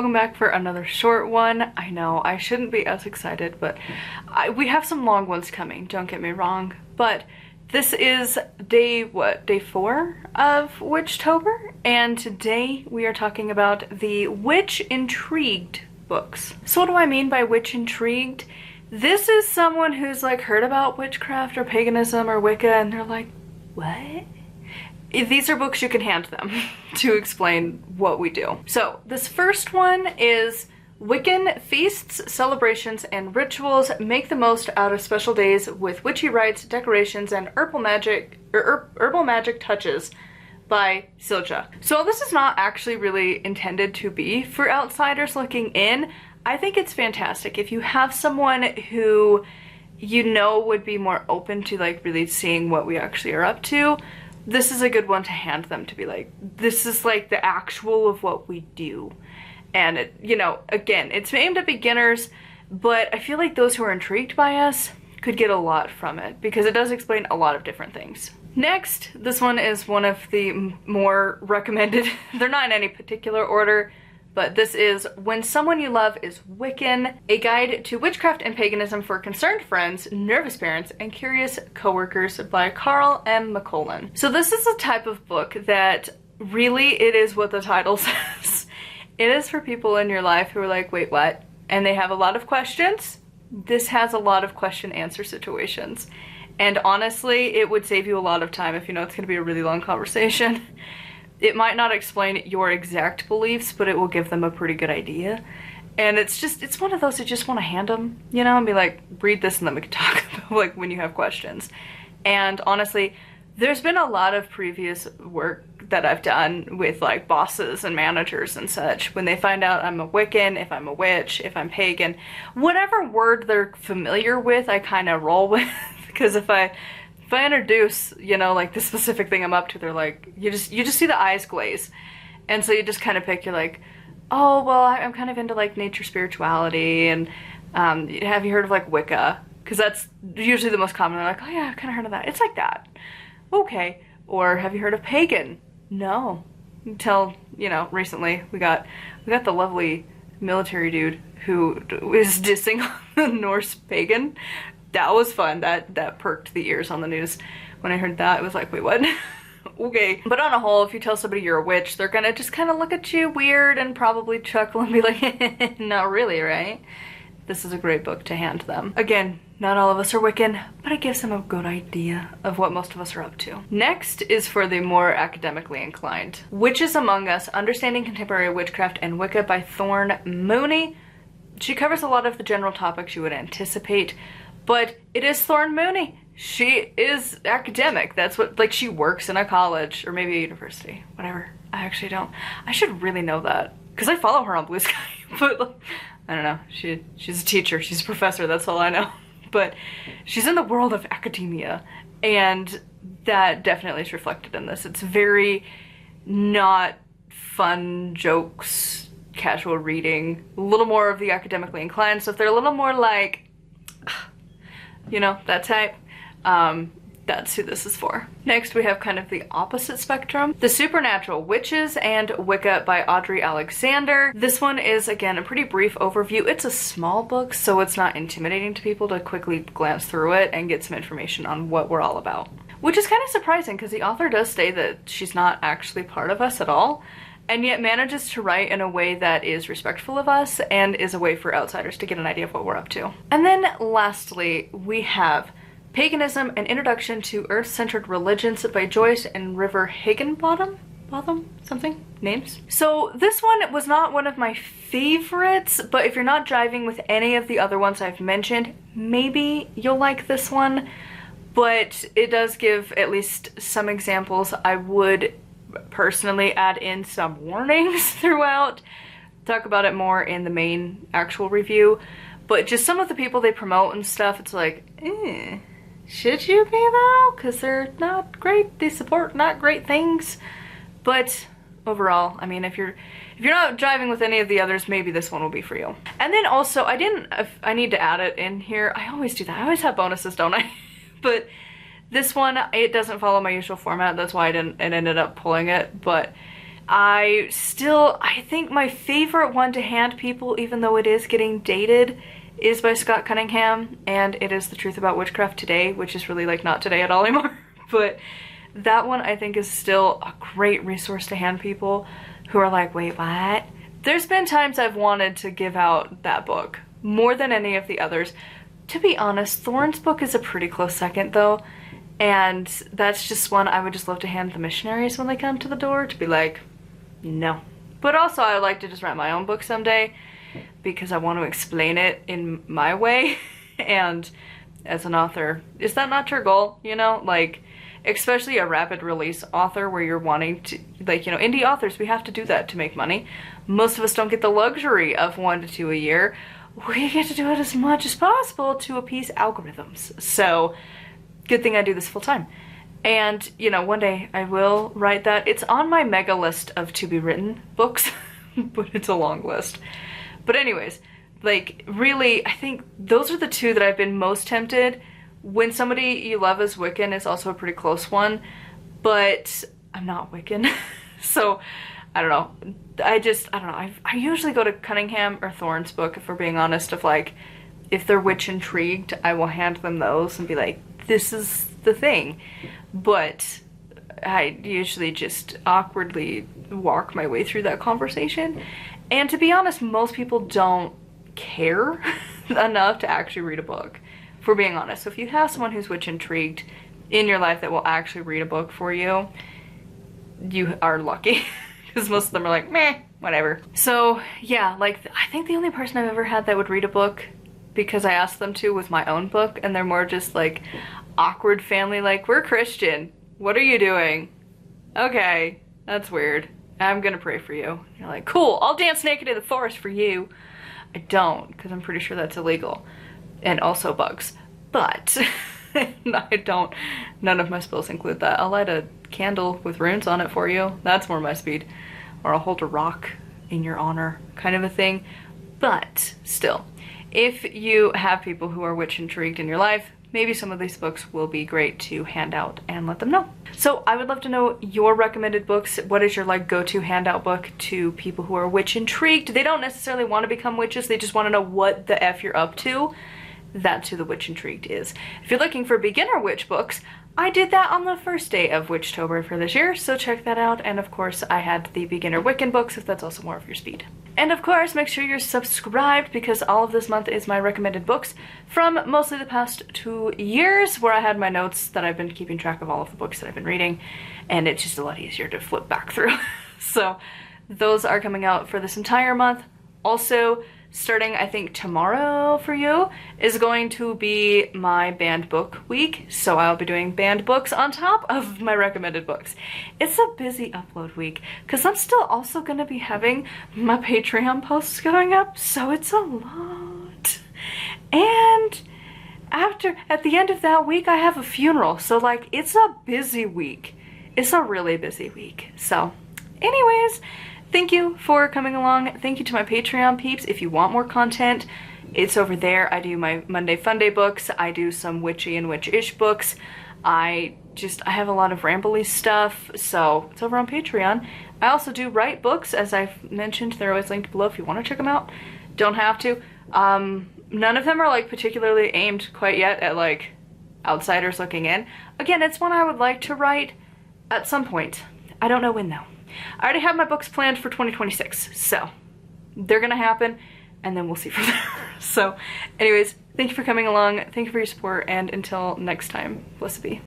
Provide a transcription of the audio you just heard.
welcome back for another short one. I know I shouldn't be as excited, but we have some long ones coming, don't get me wrong. But this is day 4 of Witchtober, and today we are talking about the Witch Intrigued books. So what do I mean by Witch Intrigued? This is someone who's like heard about witchcraft or paganism or Wicca and they're like, what? These are books you can hand them to explain what we do. So this first one is Wiccan Feasts, Celebrations, and Rituals. Make the most out of special days with witchy rites, decorations, and herbal magic touches by Silja. So this is not actually really intended to be for outsiders looking in. I think it's fantastic. If you have someone who you know would be more open to like really seeing what we actually are up to, this is a good one to hand them to be like, this is like the actual of what we do. And it, you know, again, it's aimed at beginners, but I feel like those who are intrigued by us could get a lot from it because it does explain a lot of different things. Next, this one is one of the more recommended. They're not in any particular order, but this is When Someone You Love is Wiccan, a guide to witchcraft and paganism for concerned friends, nervous parents, and curious coworkers by Carl M. McCollin. So this is a type of book that really it is what the title says. It is for people in your life who are like, wait, what? And they have a lot of questions. This has a lot of question-answer situations. And honestly, it would save you a lot of time if you know it's going to be a really long conversation. It might not explain your exact beliefs, but it will give them a pretty good idea. And it's one of those you just want to hand them, you know, and be like, read this and then we can talk about like when you have questions. And honestly, there's been a lot of previous work that I've done with like bosses and managers and such. When they find out I'm a Wiccan, if I'm a witch, if I'm pagan, whatever word they're familiar with, I kind of roll with. Because if I introduce, you know, like the specific thing I'm up to, they're like, you just see the eyes glaze. And so you just kind of pick, you're like, oh, well, I'm kind of into like nature spirituality, and have you heard of like Wicca? Because that's usually the most common. They're like, oh yeah, I've kind of heard of that. It's like that. Okay. Or have you heard of pagan? No. Until, you know, recently we got the lovely military dude who is dissing on the Norse pagan. That was fun. That perked the ears on the news. When I heard that, it was like, wait, what? Okay. But on a whole, if you tell somebody you're a witch, they're gonna just kind of look at you weird and probably chuckle and be like, not really, right? This is a great book to hand them. Again, not all of us are Wiccan, but it gives them a good idea of what most of us are up to. Next is for the more academically inclined. Witches Among Us, Understanding Contemporary Witchcraft and Wicca by Thorn Mooney. She covers a lot of the general topics you would anticipate, but it is Thorn Mooney. She is academic. That's what, like, she works in a college or maybe a university, whatever. I actually don't. I should really know that because I follow her on Blue Sky, but like, I don't know. She's a teacher. She's a professor. That's all I know. But she's in the world of academia, and that definitely is reflected in this. It's very not fun jokes, casual reading, a little more of the academically inclined. So if they're a little more like, you know, that type, that's who this is for. Next, we have kind of the opposite spectrum. The Supernatural Witches and Wicca by Audrey Alexander. This one is, again, a pretty brief overview. It's a small book, so it's not intimidating to people to quickly glance through it and get some information on what we're all about. Which is kind of surprising because the author does say that she's not actually part of us at all, and yet manages to write in a way that is respectful of us and is a way for outsiders to get an idea of what we're up to. And then lastly, we have Paganism, An Introduction to Earth-Centered Religions by Joyce and River Higginbottom? Something? Names? So this one was not one of my favorites, but if you're not jiving with any of the other ones I've mentioned, maybe you'll like this one. But it does give at least some examples. I would personally add in some warnings throughout. Talk about it more in the main actual review. But just some of the people they promote and stuff, it's like, should you be though? Because they're not great. They support not great things. But overall, I mean, if you're not driving with any of the others, maybe this one will be for you. And then also, I need to add it in here. I always do that. I always have bonuses, don't I? But this one, it doesn't follow my usual format. That's why I ended up pulling it. But I think my favorite one to hand people, even though it is getting dated, is by Scott Cunningham, and it is The Truth About Witchcraft Today, which is really like not today at all anymore. But that one I think is still a great resource to hand people who are like, wait, what? There's been times I've wanted to give out that book more than any of the others. To be honest, Thorne's book is a pretty close second though, and that's just one I would just love to hand the missionaries when they come to the door, to be like, no. But also I would like to just write my own book someday because I want to explain it in my way. And as an author, is that not your goal? You know, like, especially a rapid release author where you're wanting to, like, you know, indie authors, we have to do that to make money. Most of us don't get the luxury of 1 to 2 a year. We get to do it as much as possible to appease algorithms. So good thing I do this full time. And, you know, one day I will write that. It's on my mega list of to be written books, but it's a long list. But anyways, like, really, I think those are the two that I've been most tempted. When Somebody You Love is Wiccan is also a pretty close one, but I'm not Wiccan. So, I don't know. I don't know. I usually go to Cunningham or Thorne's book, if we're being honest, of like, if they're witch intrigued, I will hand them those and be like, this is the thing. But I usually just awkwardly walk my way through that conversation. And to be honest, most people don't care enough to actually read a book, if we're being honest. So if you have someone who's witch intrigued in your life that will actually read a book for you, you are lucky. Because most of them are like, meh, whatever. So yeah, like, I think the only person I've ever had that would read a book because I asked them to was my own book, and they're more just like awkward family, like, we're Christian, what are you doing? Okay, that's weird. I'm gonna pray for you. And you're like, cool, I'll dance naked in the forest for you. I don't, because I'm pretty sure that's illegal. And also bugs. But I don't, none of my spells include that. I'll light a candle with runes on it for you. That's more my speed. Or I'll hold a rock in your honor, kind of a thing. But still, if you have people who are witch intrigued in your life, maybe some of these books will be great to hand out and let them know. So I would love to know your recommended books. What is your like go-to handout book to people who are witch intrigued? They don't necessarily want to become witches, they just want to know what the F you're up to. That's who the Witch Intrigued is. If you're looking for beginner witch books, I did that on the first day of Witchtober for this year, so check that out. And of course, I had the beginner Wiccan books if that's also more of your speed. And of course, make sure you're subscribed because all of this month is my recommended books from mostly the past 2 years, where I had my notes that I've been keeping track of all of the books that I've been reading, and it's just a lot easier to flip back through. So those are coming out for this entire month. Also, starting I think tomorrow for you is going to be my banned book week, so I'll be doing banned books on top of my recommended books. It's a busy upload week because I'm still also going to be having my Patreon posts going up, so it's a lot. And at the end of that week I have a funeral, so like, it's a busy week. It's a really busy week. So anyways, thank you for coming along. Thank you to my Patreon peeps. If you want more content, it's over there. I do my Monday Fun Day books. I do some witchy and witch-ish books. I have a lot of rambly stuff, so it's over on Patreon. I also do write books, as I've mentioned. They're always linked below if you want to check them out. Don't have to. None of them are like particularly aimed quite yet at like outsiders looking in. Again, it's one I would like to write at some point. I don't know when though. I already have my books planned for 2026, so they're gonna happen, and then we'll see from there. So anyways, thank you for coming along, thank you for your support, and until next time, blessed be.